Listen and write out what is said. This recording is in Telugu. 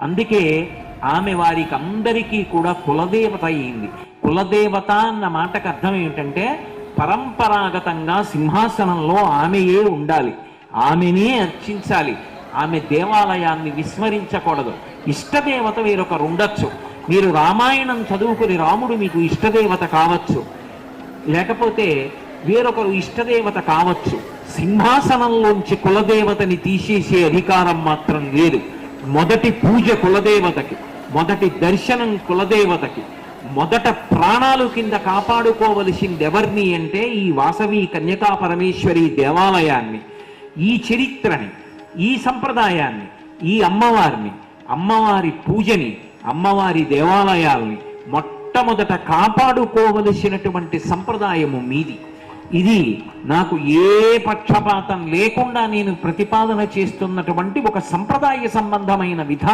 అందుకే ఆమె వారికి అందరికీ కూడా కులదేవత అయింది. కులదేవత అన్న మాటకు అర్థం ఏమిటంటే పరంపరాగతంగా సింహాసనంలో ఆమెయే ఉండాలి, ఆమెనే అర్చించాలి, ఆమె దేవాలయాన్ని విస్మరించకూడదు. ఇష్టదేవత వేరొకరు ఉండొచ్చు. మీరు రామాయణం చదువుకుని రాముడు మీకు ఇష్టదేవత కావచ్చు, లేకపోతే వేరొకరు ఇష్టదేవత కావచ్చు. సింహాసనంలోంచి కులదేవతని తీసేసే అధికారం మాత్రం లేదు. మొదటి పూజ కులదేవతకి, మొదటి దర్శనం కులదేవతకి, మొదట ప్రాణాలు కింద కాపాడుకోవలసింది ఎవరిని అంటే ఈ వాసవి కన్యకా పరమేశ్వరి దేవాలయాన్ని, ఈ చరిత్రని, ఈ సంప్రదాయాన్ని, ఈ అమ్మవారిని, అమ్మవారి పూజని, అమ్మవారి దేవాలయాల్ని మొట్టమొదట కాపాడుకోవలసినటువంటి సంప్రదాయము మీది. ఇది నాకు ఏ పక్షపాతం లేకుండా నేను ప్రతిపాదన చేస్తున్నటువంటి ఒక సంప్రదాయ సంబంధమైన విధానం.